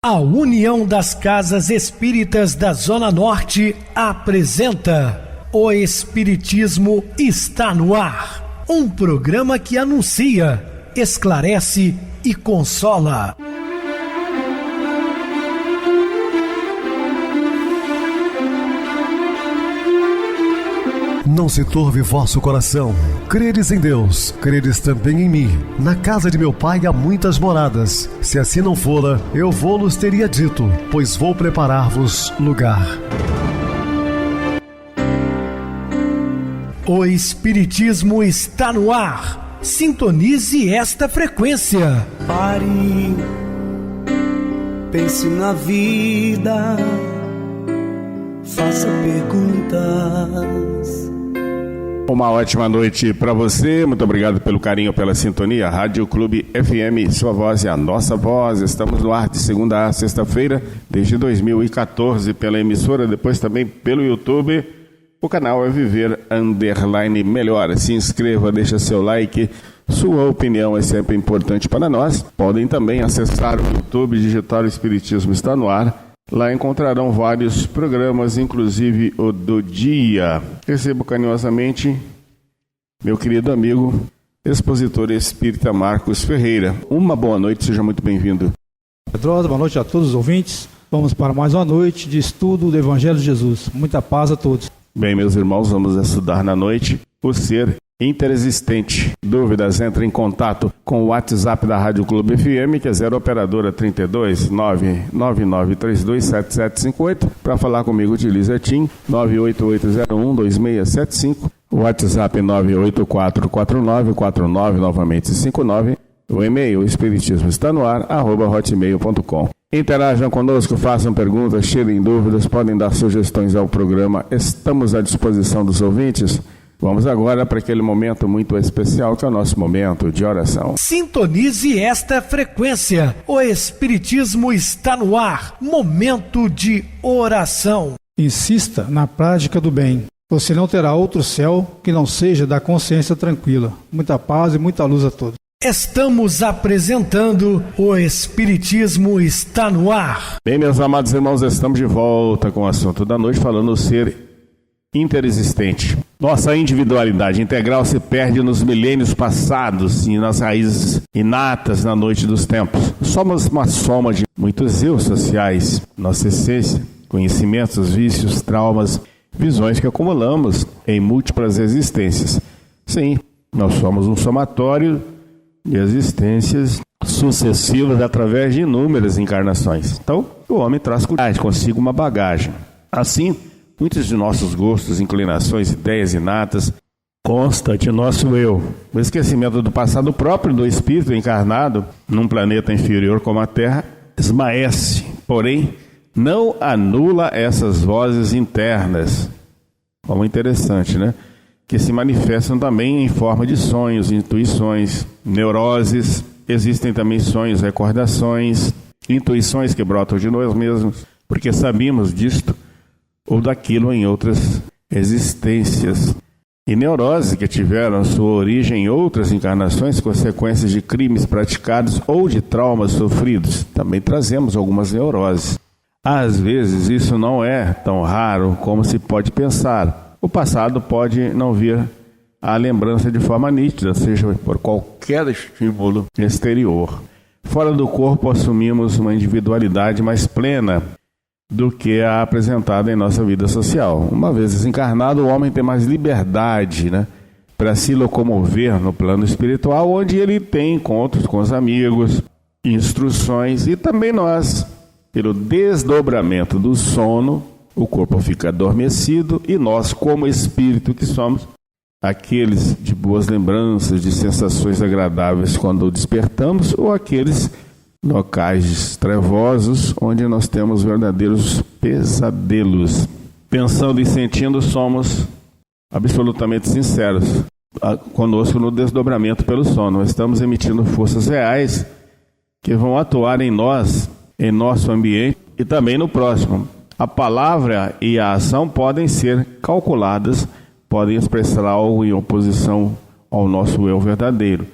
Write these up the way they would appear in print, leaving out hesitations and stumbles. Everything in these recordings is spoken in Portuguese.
A União das Casas Espíritas da Zona Norte apresenta O Espiritismo está no ar, um programa que anuncia, esclarece e consola. Não se turve vosso coração. Credes em Deus, credes também em mim. Na casa de meu pai há muitas moradas. Se assim não fora, eu vou-los teria dito, pois vou preparar-vos lugar. O Espiritismo está no ar. Sintonize esta frequência. Pare, pense na vida, faça perguntas. Uma ótima noite para você, muito obrigado pelo carinho, pela sintonia. Rádio Clube FM, sua voz é a nossa voz. Estamos no ar de segunda a sexta-feira, desde 2014, pela emissora, depois também pelo YouTube. O canal é Viver _ Melhor. Se inscreva, deixa seu like, sua opinião é sempre importante para nós. Podem também acessar o YouTube, digitar o Espiritismo está no ar. Lá encontrarão vários programas, inclusive o do dia. Recebo carinhosamente meu querido amigo, expositor espírita Marcos Ferreira. Uma boa noite, seja muito bem-vindo. Pedrosa, boa noite a todos os ouvintes. Vamos para mais uma noite de estudo do Evangelho de Jesus. Muita paz a todos. Bem, meus irmãos, vamos estudar na noite o ser interexistente. Dúvidas, entre em contato com o WhatsApp da Rádio Clube FM, que é 0 operadora 32 99932 7758. Para falar comigo, utilize a TIM 98801 2675. O WhatsApp 9844949, novamente 59. O e-mail espiritismo está no ar, @hotmail.com. Interajam conosco, façam perguntas, tirem dúvidas, podem dar sugestões ao programa. Estamos à disposição dos ouvintes. Vamos agora para aquele momento muito especial, que é o nosso momento de oração. Sintonize esta frequência. O Espiritismo está no ar. Momento de oração. Insista na prática do bem. Você não terá outro céu que não seja da consciência tranquila. Muita paz e muita luz a todos. Estamos apresentando O Espiritismo está no ar. Bem, meus amados irmãos, estamos de volta com o assunto da noite, falando o ser interexistente. Nossa individualidade integral se perde nos milênios passados e nas raízes inatas na noite dos tempos. Somos uma soma de muitos eus sociais, nossa essência, conhecimentos, vícios, traumas, visões que acumulamos em múltiplas existências. Sim, nós somos um somatório de existências sucessivas através de inúmeras encarnações. Então, o homem traz consigo uma bagagem. Assim, muitos de nossos gostos, inclinações, ideias inatas consta de nosso eu. O esquecimento do passado próprio do espírito encarnado num planeta inferior como a Terra esmaece, porém não anula essas vozes internas. Como interessante, né? Que se manifestam também em forma de sonhos, intuições, neuroses. Existem também sonhos, recordações, intuições que brotam de nós mesmos, porque sabemos disto ou daquilo em outras existências. E neuroses que tiveram sua origem em outras encarnações, consequências de crimes praticados ou de traumas sofridos. Também trazemos algumas neuroses. Às vezes isso não é tão raro como se pode pensar. O passado pode não vir à lembrança de forma nítida, seja por qualquer estímulo exterior. Fora do corpo assumimos uma individualidade mais plena do que a apresentada em nossa vida social. Uma vez desencarnado, o homem tem mais liberdade, para se locomover no plano espiritual, onde ele tem encontros com os amigos, instruções, e também nós, pelo desdobramento do sono, o corpo fica adormecido e nós, como espírito que somos, aqueles de boas lembranças, de sensações agradáveis quando despertamos, ou aqueles locais trevosos onde nós temos verdadeiros pesadelos. Pensando e sentindo, somos absolutamente sinceros conosco no desdobramento pelo sono. Estamos emitindo forças reais que vão atuar em nós, em nosso ambiente e também no próximo. A palavra e a ação podem ser calculadas, podem expressar algo em oposição ao nosso eu verdadeiro.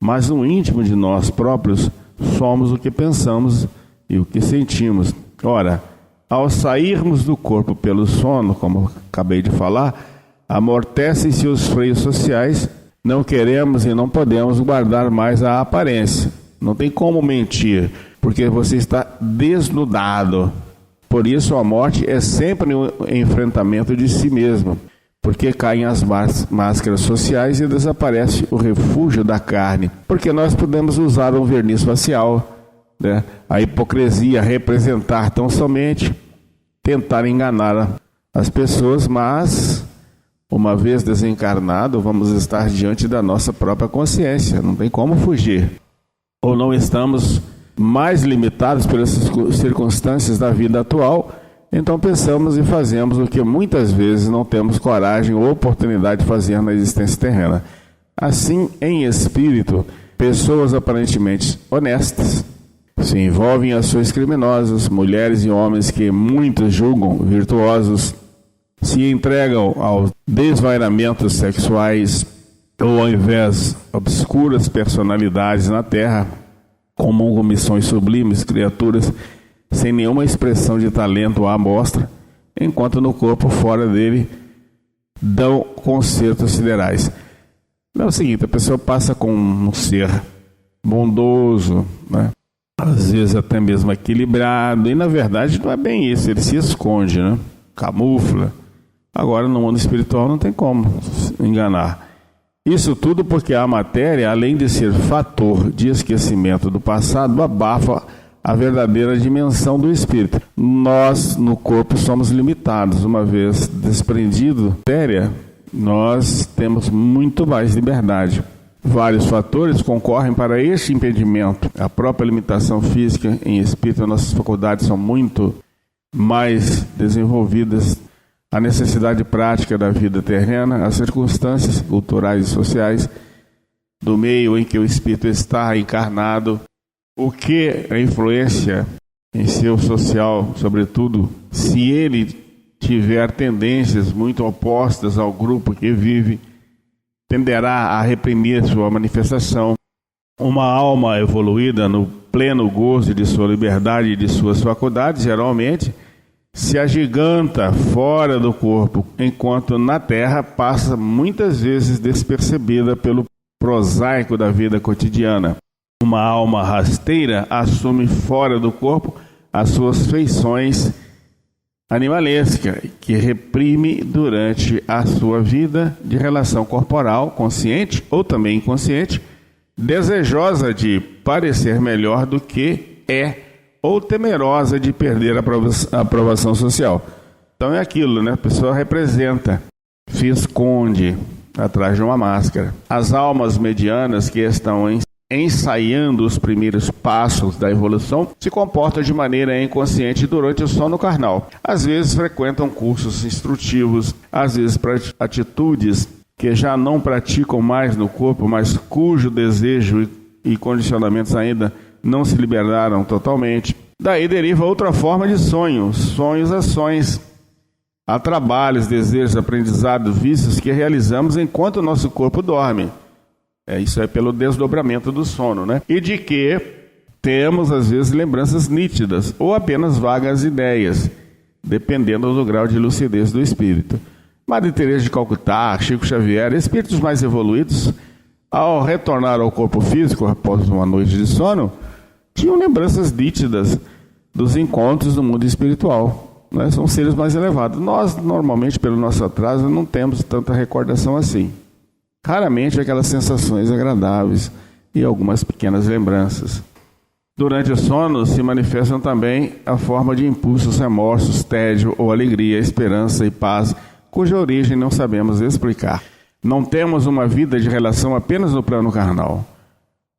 Mas no íntimo de nós próprios, somos o que pensamos e o que sentimos. Ora, ao sairmos do corpo pelo sono, como acabei de falar, amortecem-se os freios sociais, não queremos e não podemos guardar mais a aparência. Não tem como mentir, porque você está desnudado. Por isso a morte é sempre um enfrentamento de si mesmo, porque caem as máscaras sociais e desaparece o refúgio da carne, porque nós podemos usar um verniz facial, né? A hipocrisia, representar tão somente, tentar enganar as pessoas, mas uma vez desencarnado, vamos estar diante da nossa própria consciência, não tem como fugir. Ou não estamos mais limitados pelas circunstâncias da vida atual, então pensamos e fazemos o que muitas vezes não temos coragem ou oportunidade de fazer na existência terrena. Assim, em espírito, pessoas aparentemente honestas se envolvem em ações criminosas, mulheres e homens que muitos julgam virtuosos, se entregam aos desvairamentos sexuais ou, ao invés, obscuras personalidades na terra, comungam missões sublimes, criaturas sem nenhuma expressão de talento à mostra, enquanto no corpo fora dele dão concertos siderais. É o seguinte, a pessoa passa com um ser bondoso, né? Às vezes até mesmo equilibrado, e na verdade não é bem isso, ele se esconde, né? Camufla. Agora no mundo espiritual não tem como enganar. Isso tudo porque a matéria, além de ser fator de esquecimento do passado, abafa a verdadeira dimensão do espírito. Nós, no corpo, somos limitados. Uma vez desprendido da matéria, nós temos muito mais liberdade. Vários fatores concorrem para este impedimento. A própria limitação física em espírito, nossas faculdades são muito mais desenvolvidas. A necessidade prática da vida terrena, as circunstâncias culturais e sociais do meio em que o espírito está encarnado, o que a influência em seu social, sobretudo, se ele tiver tendências muito opostas ao grupo que vive, tenderá a reprimir sua manifestação. Uma alma evoluída no pleno gozo de sua liberdade e de suas faculdades, geralmente, se agiganta fora do corpo, enquanto na terra passa muitas vezes despercebida pelo prosaico da vida cotidiana. Uma alma rasteira assume fora do corpo as suas feições animalescas, que reprime durante a sua vida de relação corporal, consciente ou também inconsciente, desejosa de parecer melhor do que é, ou temerosa de perder a aprovação social. Então é aquilo, né? A pessoa representa, se esconde atrás de uma máscara. As almas medianas que estão ensaiando os primeiros passos da evolução se comportam de maneira inconsciente durante o sono carnal. Às vezes frequentam cursos instrutivos, às vezes atitudes que já não praticam mais no corpo, mas cujo desejo e condicionamentos ainda não se liberaram totalmente. Daí deriva outra forma de sonhos, ações, há trabalhos, desejos, aprendizados, vícios que realizamos enquanto o nosso corpo dorme. Isso é pelo desdobramento do sono, né? E de que temos, às vezes, lembranças nítidas ou apenas vagas ideias, dependendo do grau de lucidez do espírito. Madre Teresa de Calcutá, Chico Xavier, espíritos mais evoluídos, ao retornar ao corpo físico após uma noite de sono, tinham lembranças nítidas dos encontros no mundo espiritual. Né? São seres mais elevados. Nós, normalmente, pelo nosso atraso, não temos tanta recordação assim. Raramente aquelas sensações agradáveis e algumas pequenas lembranças. Durante o sono se manifestam também a forma de impulsos, remorsos, tédio ou alegria, esperança e paz, cuja origem não sabemos explicar. Não temos uma vida de relação apenas no plano carnal.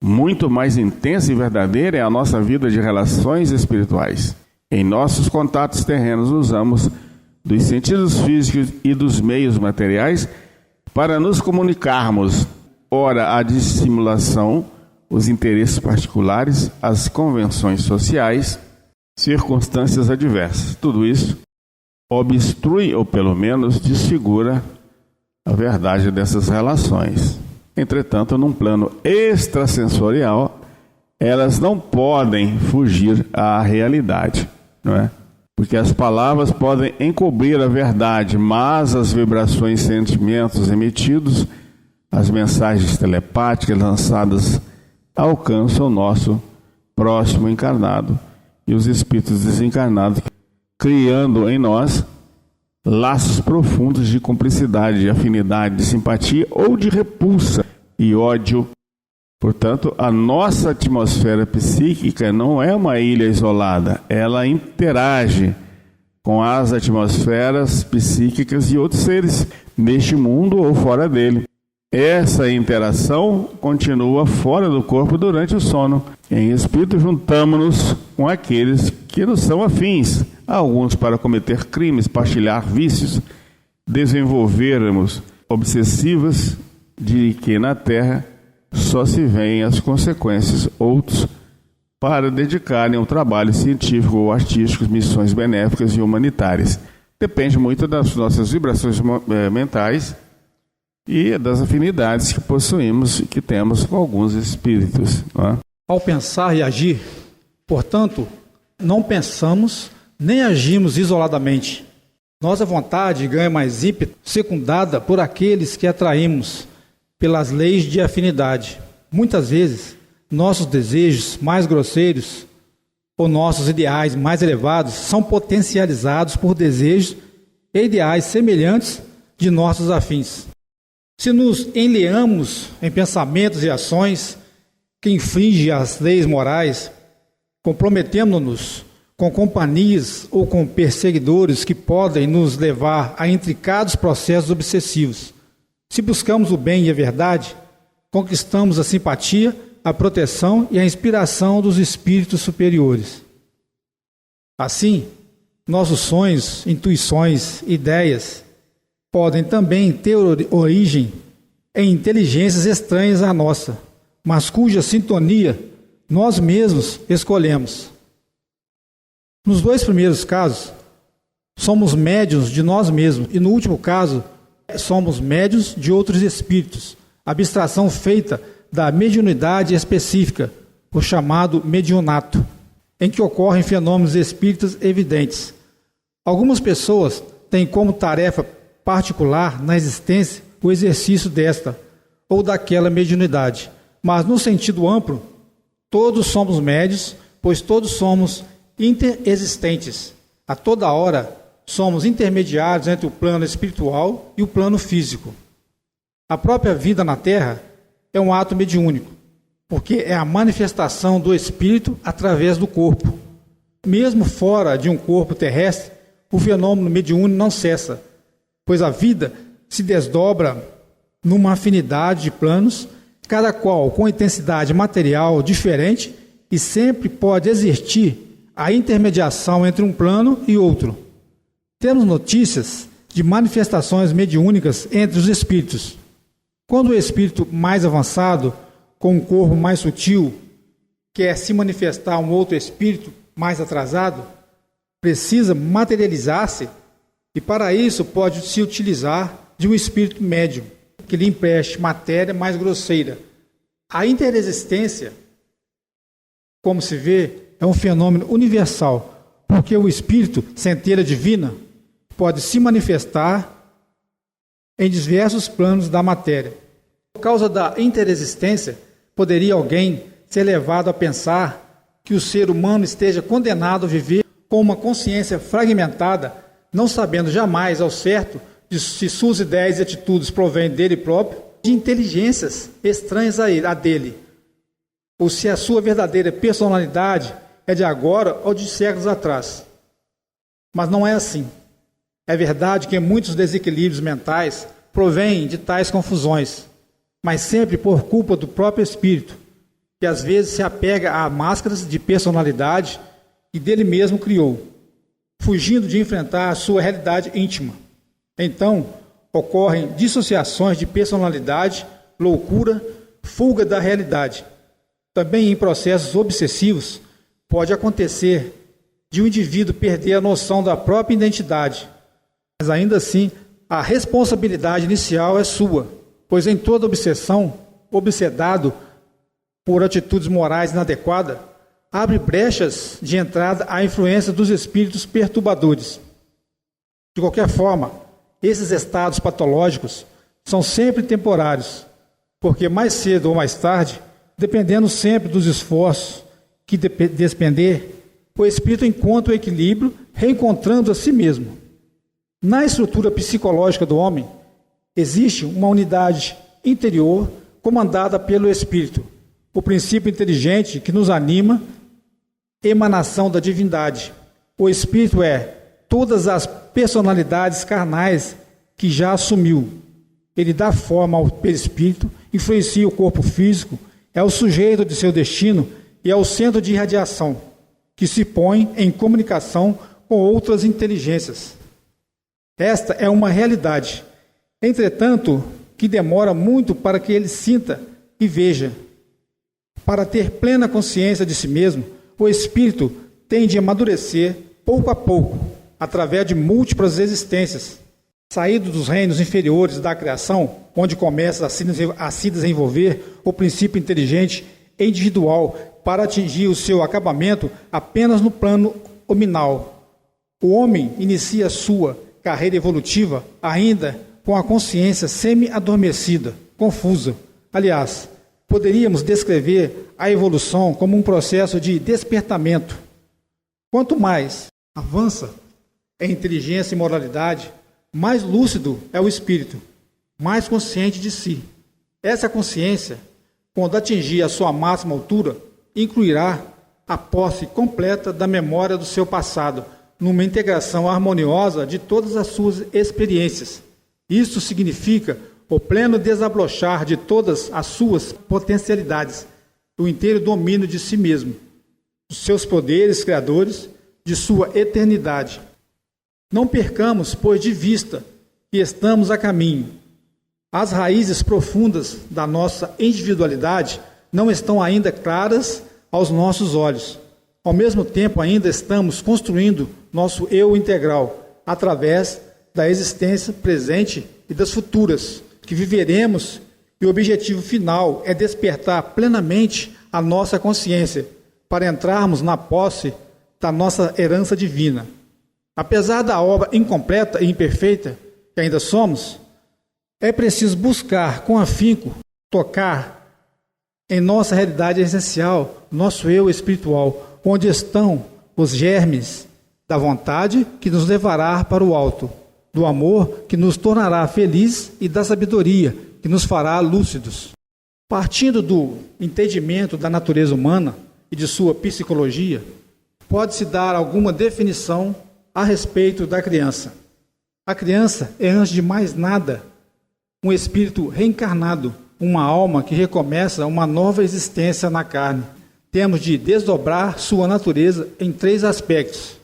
Muito mais intensa e verdadeira é a nossa vida de relações espirituais. Em nossos contatos terrenos usamos dos sentidos físicos e dos meios materiais para nos comunicarmos, ora a dissimulação, os interesses particulares, as convenções sociais, circunstâncias adversas. Tudo isso obstrui ou pelo menos desfigura a verdade dessas relações. Entretanto, num plano extrasensorial, elas não podem fugir à realidade, não é? Porque as palavras podem encobrir a verdade, mas as vibrações e sentimentos emitidos, as mensagens telepáticas lançadas, alcançam o nosso próximo encarnado e os espíritos desencarnados, criando em nós laços profundos de cumplicidade, de afinidade, de simpatia ou de repulsa e ódio. Portanto, a nossa atmosfera psíquica não é uma ilha isolada, ela interage com as atmosferas psíquicas de outros seres, neste mundo ou fora dele. Essa interação continua fora do corpo durante o sono. Em espírito, juntamos-nos com aqueles que nos são afins, alguns para cometer crimes, partilhar vícios, desenvolvermos obsessivas de que na Terra só se veem as consequências, outros para dedicarem ao trabalho científico ou artístico, missões benéficas e humanitárias. Depende muito das nossas vibrações mentais e das afinidades que possuímos e que temos com alguns espíritos, não é? Ao pensar e agir, portanto, não pensamos nem agimos isoladamente. Nossa vontade ganha mais ímpeto, secundada por aqueles que atraímos pelas leis de afinidade. Muitas vezes, nossos desejos mais grosseiros ou nossos ideais mais elevados são potencializados por desejos e ideais semelhantes de nossos afins. Se nos enleamos em pensamentos e ações que infringem as leis morais, comprometemos-nos com companhias ou com perseguidores que podem nos levar a intricados processos obsessivos. Se buscamos o bem e a verdade, conquistamos a simpatia, a proteção e a inspiração dos espíritos superiores. Assim, nossos sonhos, intuições, ideias podem também ter origem em inteligências estranhas à nossa, mas cuja sintonia nós mesmos escolhemos. Nos dois primeiros casos, somos médiuns de nós mesmos, e no último caso, somos médiuns de outros espíritos, abstração feita da mediunidade específica, o chamado mediunato, em que ocorrem fenômenos espíritas evidentes. Algumas pessoas têm como tarefa particular na existência o exercício desta ou daquela mediunidade, mas no sentido amplo, todos somos médiuns, pois todos somos interexistentes. A toda hora somos intermediários entre o plano espiritual e o plano físico. A própria vida na Terra é um ato mediúnico, porque é a manifestação do espírito através do corpo. Mesmo fora de um corpo terrestre, o fenômeno mediúnico não cessa, pois a vida se desdobra numa afinidade de planos, cada qual com intensidade material diferente, e sempre pode existir a intermediação entre um plano e outro. Temos notícias de manifestações mediúnicas entre os espíritos. Quando o espírito mais avançado, com um corpo mais sutil, quer se manifestar a um outro espírito mais atrasado, precisa materializar-se, e para isso pode se utilizar de um espírito médium, que lhe empreste matéria mais grosseira. A interexistência, como se vê, é um fenômeno universal, porque o espírito, centelha divina, pode se manifestar em diversos planos da matéria. Por causa da interexistência, poderia alguém ser levado a pensar que o ser humano esteja condenado a viver com uma consciência fragmentada, não sabendo jamais ao certo de se suas ideias e atitudes provêm dele próprio, de inteligências estranhas a dele, ou se a sua verdadeira personalidade é de agora ou de séculos atrás. Mas não é assim. É verdade que muitos desequilíbrios mentais provêm de tais confusões, mas sempre por culpa do próprio espírito, que às vezes se apega a máscaras de personalidade que dele mesmo criou, fugindo de enfrentar a sua realidade íntima. Então, ocorrem dissociações de personalidade, loucura, fuga da realidade. Também em processos obsessivos, pode acontecer de um indivíduo perder a noção da própria identidade, mas ainda assim, a responsabilidade inicial é sua, pois em toda obsessão, obsedado por atitudes morais inadequadas, abre brechas de entrada à influência dos espíritos perturbadores. De qualquer forma, esses estados patológicos são sempre temporários, porque mais cedo ou mais tarde, dependendo sempre dos esforços que despender, o espírito encontra o equilíbrio, reencontrando a si mesmo. Na estrutura psicológica do homem, existe uma unidade interior comandada pelo espírito, o princípio inteligente que nos anima, emanação da divindade. O espírito é todas as personalidades carnais que já assumiu. Ele dá forma ao perispírito, influencia o corpo físico, é o sujeito de seu destino e é o centro de irradiação, que se põe em comunicação com outras inteligências. Esta é uma realidade, entretanto, que demora muito para que ele sinta e veja. Para ter plena consciência de si mesmo, o espírito tende a amadurecer pouco a pouco, através de múltiplas existências. Saído dos reinos inferiores da criação, onde começa a se desenvolver o princípio inteligente e individual para atingir o seu acabamento apenas no plano hominal. O homem inicia sua carreira evolutiva ainda com a consciência semi-adormecida, confusa. Aliás, poderíamos descrever a evolução como um processo de despertamento. Quanto mais avança em inteligência e moralidade, mais lúcido é o espírito, mais consciente de si. Essa consciência, quando atingir a sua máxima altura, incluirá a posse completa da memória do seu passado, numa integração harmoniosa de todas as suas experiências. Isso significa o pleno desabrochar de todas as suas potencialidades, o inteiro domínio de si mesmo, dos seus poderes criadores, de sua eternidade. Não percamos, pois, de vista que estamos a caminho. As raízes profundas da nossa individualidade não estão ainda claras aos nossos olhos. Ao mesmo tempo, ainda estamos construindo nosso eu integral, através da existência presente e das futuras, que viveremos, e o objetivo final é despertar plenamente a nossa consciência, para entrarmos na posse da nossa herança divina. Apesar da obra incompleta e imperfeita que ainda somos, é preciso buscar com afinco, tocar em nossa realidade essencial, nosso eu espiritual, onde estão os germes da vontade que nos levará para o alto, do amor que nos tornará felizes e da sabedoria que nos fará lúcidos. Partindo do entendimento da natureza humana e de sua psicologia, pode-se dar alguma definição a respeito da criança. A criança é, antes de mais nada, um espírito reencarnado, uma alma que recomeça uma nova existência na carne. Temos de desdobrar sua natureza em 3 aspectos.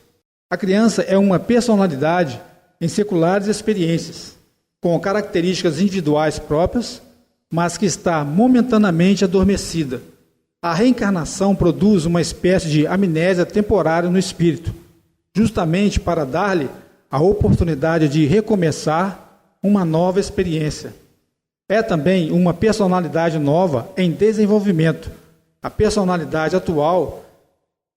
A criança é uma personalidade em seculares experiências, com características individuais próprias, mas que está momentaneamente adormecida. A reencarnação produz uma espécie de amnésia temporária no espírito, justamente para dar-lhe a oportunidade de recomeçar uma nova experiência. É também uma personalidade nova em desenvolvimento. A personalidade atual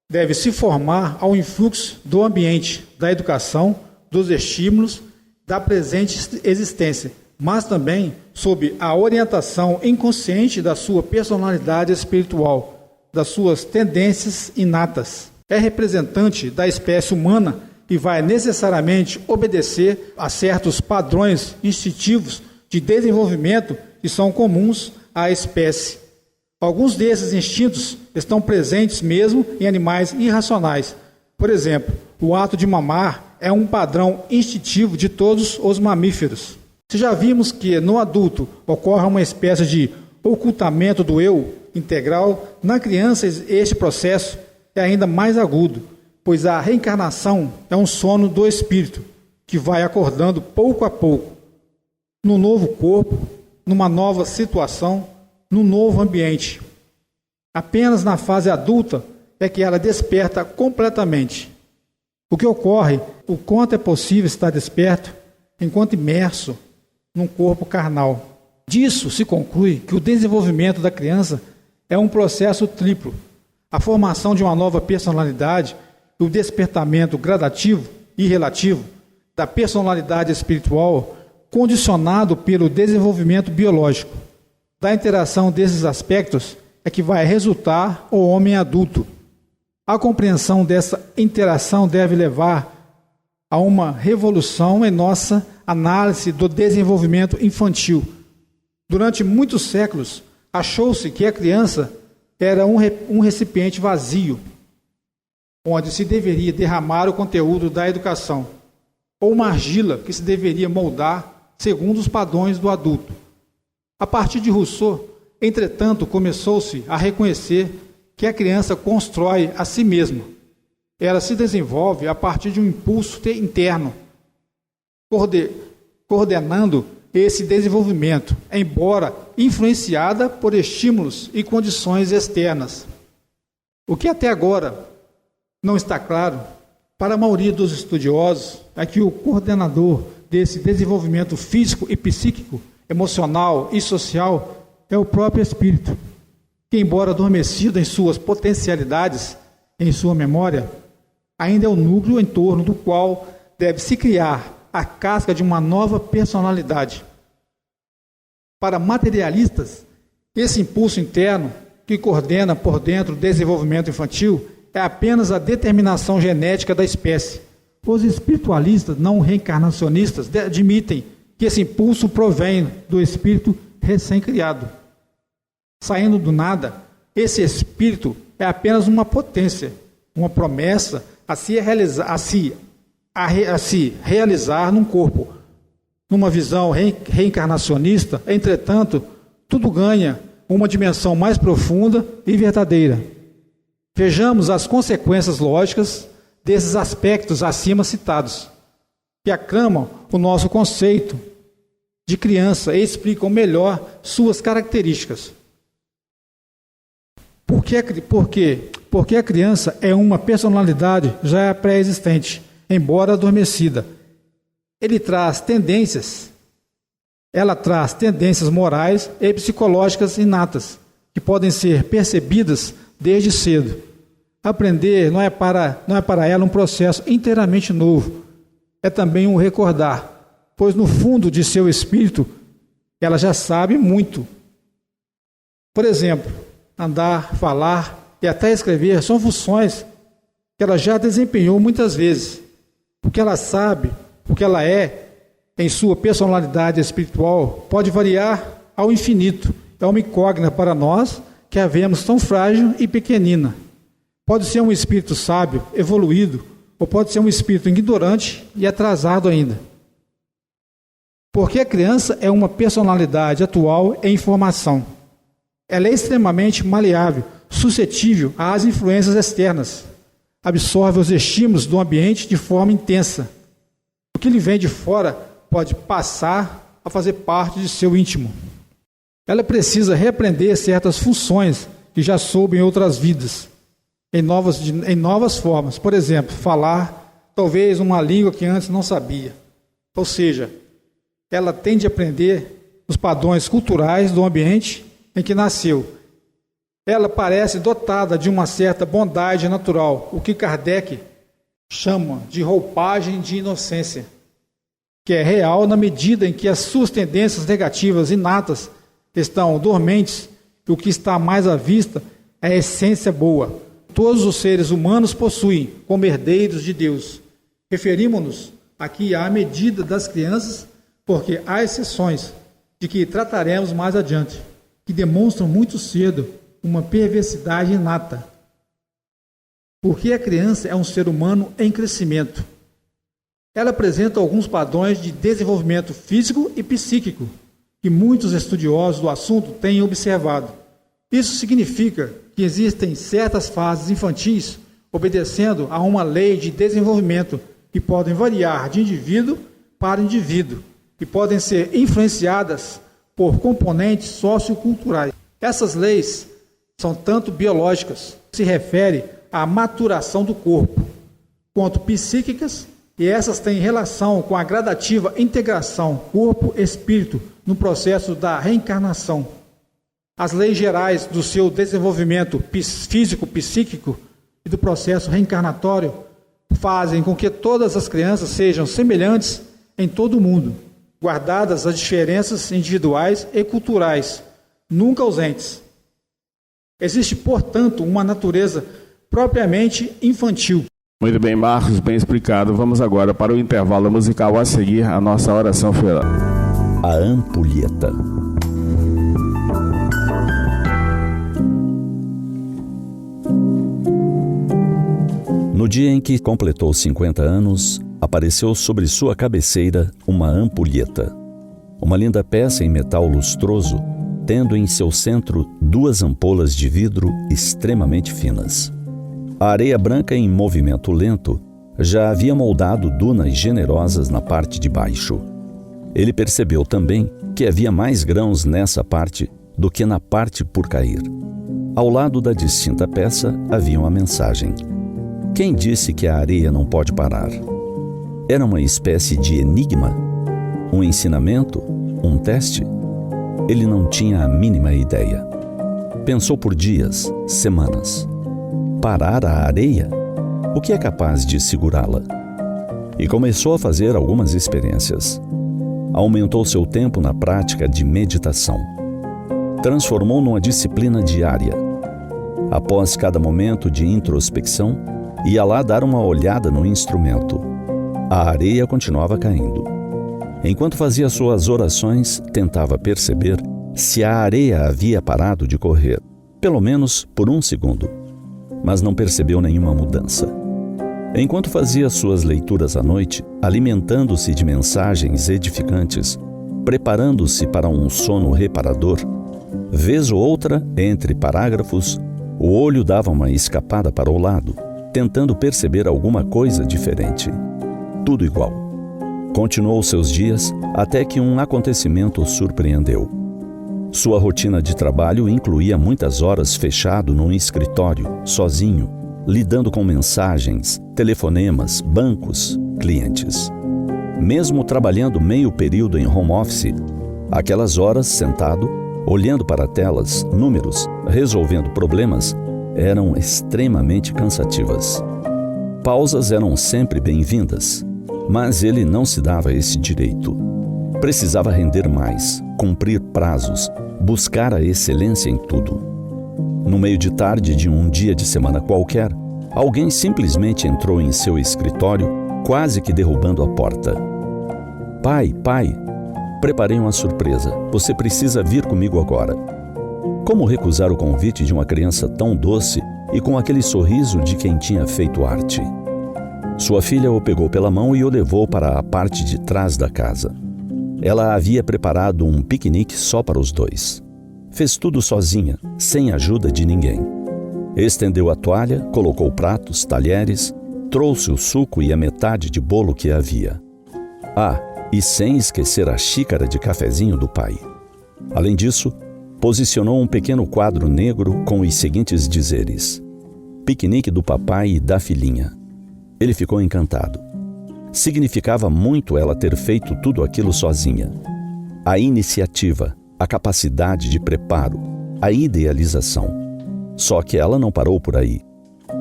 deve se formar ao influxo do ambiente, da educação, dos estímulos, da presente existência, mas também sob a orientação inconsciente da sua personalidade espiritual, das suas tendências inatas. É representante da espécie humana e vai necessariamente obedecer a certos padrões instintivos de desenvolvimento que são comuns à espécie. Alguns desses instintos estão presentes mesmo em animais irracionais. Por exemplo, o ato de mamar é um padrão instintivo de todos os mamíferos. Se já vimos que no adulto ocorre uma espécie de ocultamento do eu integral, na criança este processo é ainda mais agudo, pois a reencarnação é um sono do espírito, que vai acordando pouco a pouco, no novo corpo, numa nova situação, num novo ambiente. Apenas na fase adulta é que ela desperta completamente. O que ocorre, o quanto é possível estar desperto, enquanto imerso num corpo carnal. Disso se conclui que o desenvolvimento da criança é um processo triplo. A formação de uma nova personalidade e o despertamento gradativo e relativo da personalidade espiritual, condicionado pelo desenvolvimento biológico. Da interação desses aspectos é que vai resultar o homem adulto. A compreensão dessa interação deve levar a uma revolução em nossa análise do desenvolvimento infantil. Durante muitos séculos, achou-se que a criança era um recipiente vazio, onde se deveria derramar o conteúdo da educação, ou uma argila que se deveria moldar segundo os padrões do adulto. A partir de Rousseau, entretanto, começou-se a reconhecer que a criança constrói a si mesma. Ela se desenvolve a partir de um impulso interno, coordenando esse desenvolvimento, embora influenciada por estímulos e condições externas. O que até agora não está claro para a maioria dos estudiosos é que o coordenador desse desenvolvimento físico e psíquico, emocional e social é o próprio espírito, que, embora adormecido em suas potencialidades, em sua memória, ainda é o núcleo em torno do qual deve se criar a casca de uma nova personalidade. Para materialistas, esse impulso interno que coordena por dentro o desenvolvimento infantil é apenas a determinação genética da espécie. Os espiritualistas não reencarnacionistas admitem que esse impulso provém do espírito recém-criado. Saindo do nada, esse espírito é apenas uma potência, uma promessa a se realizar num corpo. Numa visão reencarnacionista, entretanto, tudo ganha uma dimensão mais profunda e verdadeira. Vejamos as consequências lógicas desses aspectos acima citados, que aclamam o nosso conceito de criança e explicam melhor suas características. Porque a criança é uma personalidade já pré-existente, embora adormecida. Ela traz tendências morais e psicológicas inatas, que podem ser percebidas desde cedo. Aprender não é para ela um processo inteiramente novo, é também um recordar, pois no fundo de seu espírito ela já sabe muito. Por exemplo, andar, falar e até escrever são funções que ela já desempenhou muitas vezes. O que ela sabe, o que ela é, em sua personalidade espiritual, pode variar ao infinito. É uma incógnita para nós que a vemos tão frágil e pequenina. Pode ser um espírito sábio, evoluído, ou pode ser um espírito ignorante e atrasado ainda. Porque a criança é uma personalidade atual em formação. Ela é extremamente maleável, suscetível às influências externas. Absorve os estímulos do ambiente de forma intensa. O que lhe vem de fora pode passar a fazer parte de seu íntimo. Ela precisa reaprender certas funções que já soube em outras vidas, em novas formas. Por exemplo, falar talvez uma língua que antes não sabia. Ou seja, ela tende a aprender os padrões culturais do ambiente em que nasceu. Ela parece dotada de uma certa bondade natural, o que Kardec chama de roupagem de inocência, que é real na medida em que as suas tendências negativas inatas estão dormentes, e o que está mais à vista é a essência boa. Todos os seres humanos possuem como herdeiros de Deus. Referimos-nos aqui à medida das crianças, porque há exceções, de que trataremos mais adiante, que demonstram muito cedo uma perversidade inata. Porque a criança é um ser humano em crescimento. Ela apresenta alguns padrões de desenvolvimento físico e psíquico, que muitos estudiosos do assunto têm observado. Isso significa que existem certas fases infantis obedecendo a uma lei de desenvolvimento que podem variar de indivíduo para indivíduo e podem ser influenciadas por componentes socioculturais. Essas leis são tanto biológicas, que se refere à maturação do corpo, quanto psíquicas, e essas têm relação com a gradativa integração corpo-espírito no processo da reencarnação. As leis gerais do seu desenvolvimento físico, psíquico e do processo reencarnatório fazem com que todas as crianças sejam semelhantes em todo o mundo, guardadas as diferenças individuais e culturais, nunca ausentes. Existe, portanto, uma natureza propriamente infantil. Muito bem, Marcos, bem explicado. Vamos agora para o intervalo musical a seguir a nossa oração final. A ampulheta. No dia em que completou 50 anos, apareceu sobre sua cabeceira uma ampulheta, uma linda peça em metal lustroso, tendo em seu centro 2 ampolas de vidro extremamente finas. A areia branca em movimento lento já havia moldado dunas generosas na parte de baixo. Ele percebeu também que havia mais grãos nessa parte do que na parte por cair. Ao lado da distinta peça havia uma mensagem. Quem disse que a areia não pode parar? Era uma espécie de enigma? Um ensinamento? Um teste? Ele não tinha a mínima ideia. Pensou por dias, semanas. Parar a areia? O que é capaz de segurá-la? E começou a fazer algumas experiências. Aumentou seu tempo na prática de meditação. Transformou numa disciplina diária. Após cada momento de introspecção, ia lá dar uma olhada no instrumento. A areia continuava caindo. Enquanto fazia suas orações, tentava perceber se a areia havia parado de correr, pelo menos por 1 segundo, mas não percebeu nenhuma mudança. Enquanto fazia suas leituras à noite, alimentando-se de mensagens edificantes, preparando-se para um sono reparador, vez ou outra, entre parágrafos, o olho dava uma escapada para o lado, tentando perceber alguma coisa diferente. Tudo igual. Continuou seus dias até que um acontecimento o surpreendeu. Sua rotina de trabalho incluía muitas horas fechado num escritório, sozinho, lidando com mensagens, telefonemas, bancos, clientes. Mesmo trabalhando meio período em home office, aquelas horas sentado, olhando para telas, números, resolvendo problemas, eram extremamente cansativas. Pausas eram sempre bem-vindas, mas ele não se dava esse direito. Precisava render mais, cumprir prazos, buscar a excelência em tudo. No meio de tarde de um dia de semana qualquer, alguém simplesmente entrou em seu escritório, quase que derrubando a porta. Pai, preparei uma surpresa. Você precisa vir comigo agora. Como recusar o convite de uma criança tão doce e com aquele sorriso de quem tinha feito arte? Sua filha o pegou pela mão e o levou para a parte de trás da casa. Ela havia preparado um piquenique só para os dois. Fez tudo sozinha, sem ajuda de ninguém. Estendeu a toalha, colocou pratos, talheres, trouxe o suco e a metade de bolo que havia. E sem esquecer a xícara de cafezinho do pai. Além disso, posicionou um pequeno quadro negro com os seguintes dizeres: piquenique do papai e da filhinha. Ele ficou encantado. Significava muito ela ter feito tudo aquilo sozinha. A iniciativa, a capacidade de preparo, a idealização. Só que ela não parou por aí.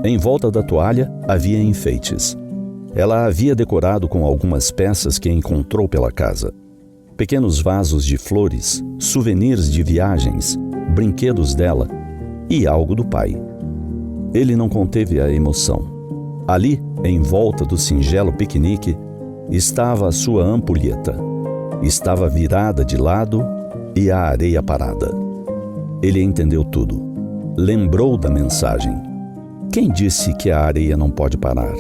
Em volta da toalha havia enfeites. Ela havia decorado com algumas peças que encontrou pela casa. Pequenos vasos de flores, souvenirs de viagens, brinquedos dela e algo do pai. Ele não conteve a emoção. Ali, em volta do singelo piquenique, estava a sua ampulheta. Estava virada de lado e a areia parada. Ele entendeu tudo. Lembrou da mensagem. Quem disse que a areia não pode parar?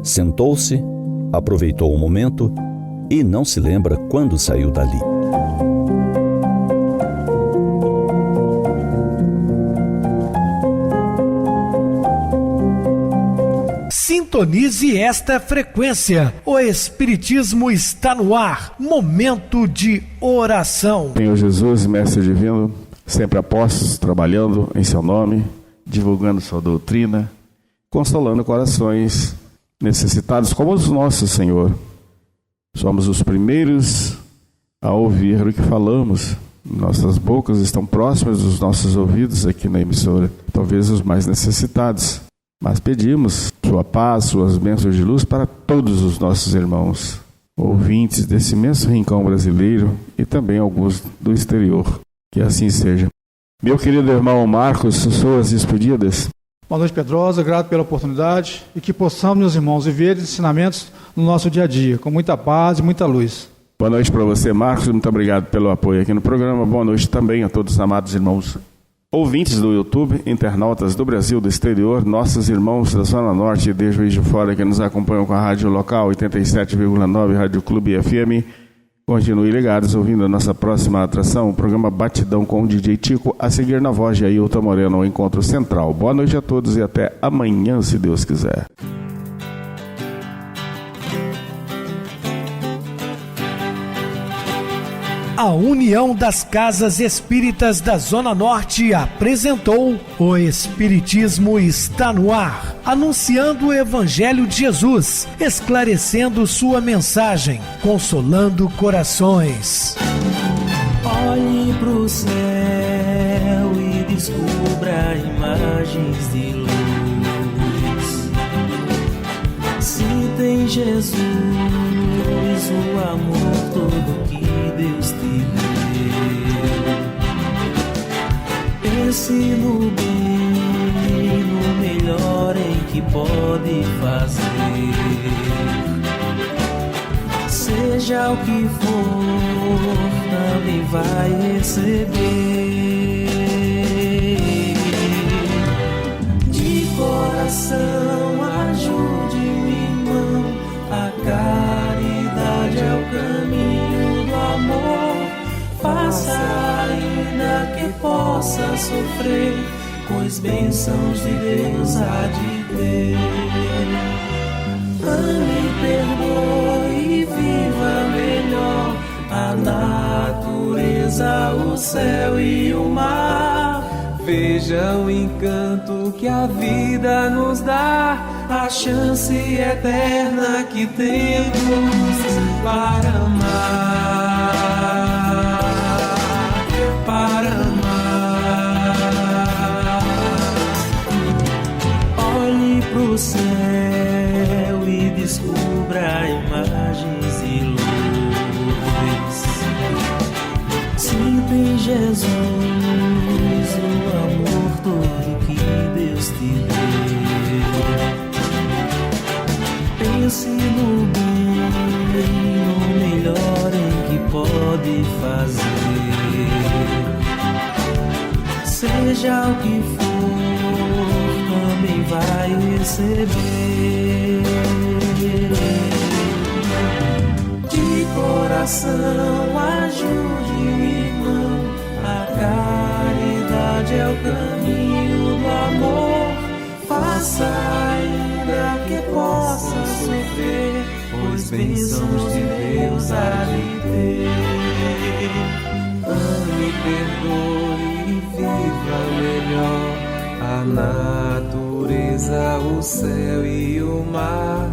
Sentou-se, aproveitou o momento e não se lembra quando saiu dali. Sintonize esta frequência. O Espiritismo está no ar. Momento de oração. Senhor Jesus, Mestre Divino, sempre a postos, trabalhando em seu nome, divulgando sua doutrina, consolando corações necessitados como os nossos, Senhor. Somos os primeiros a ouvir o que falamos, Nossas bocas estão próximas dos nossos ouvidos aqui na emissora, talvez os mais necessitados. Mas pedimos sua paz, suas bênçãos de luz para todos os nossos irmãos, ouvintes desse imenso rincão brasileiro e também alguns do exterior. Que assim seja. Meu querido irmão Marcos, suas despedidas. Boa noite, Pedrosa. Grato pela oportunidade e que possamos, meus irmãos, viver os ensinamentos no nosso dia a dia, com muita paz e muita luz. Boa noite para você, Marcos. Muito obrigado pelo apoio aqui no programa. Boa noite também a todos os amados irmãos ouvintes do YouTube, internautas do Brasil, do exterior, nossos irmãos da Zona Norte e de Juiz de Fora que nos acompanham com a rádio local 87,9 Rádio Clube FM. Continue ligados ouvindo a nossa próxima atração, o programa Batidão com o DJ Tico, a seguir na voz de Ailton Moreno, o Encontro Central. Boa noite a todos e até amanhã, se Deus quiser. A União das Casas Espíritas da Zona Norte apresentou O Espiritismo Está no Ar, anunciando o Evangelho de Jesus, esclarecendo sua mensagem, consolando corações. Olhe pro céu e descubra imagens de luz. Se tem Jesus, o amor todo que Deus te deu. Pense no bem, no melhor em que pode fazer. Seja o que for, também vai receber. De coração, ajude-me, irmão, a caridade é o caminho do amor. Faça ainda que possa sofrer, pois bênçãos de Deus há de ter. Ame, perdoe e viva melhor a natureza, o céu e o mar. Veja o encanto que a vida nos dá, a chance eterna que temos para amar, para amar. Olhe pro céu e descubra imagens e luz. Sinta em Jesus o amor todo que Deus te deu. Pense no bem, no melhor em que pode fazer. Seja o que for, também vai receber. De coração, ajude o irmão, a caridade é o caminho do amor. Faça ainda que possa sofrer, pois bênçãos de Deus há de ter. Ame, perdoe e viva melhor a natureza, o céu e o mar.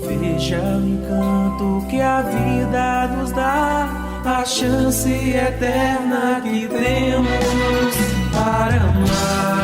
Veja o encanto que a vida nos dá, a chance eterna que temos para amar.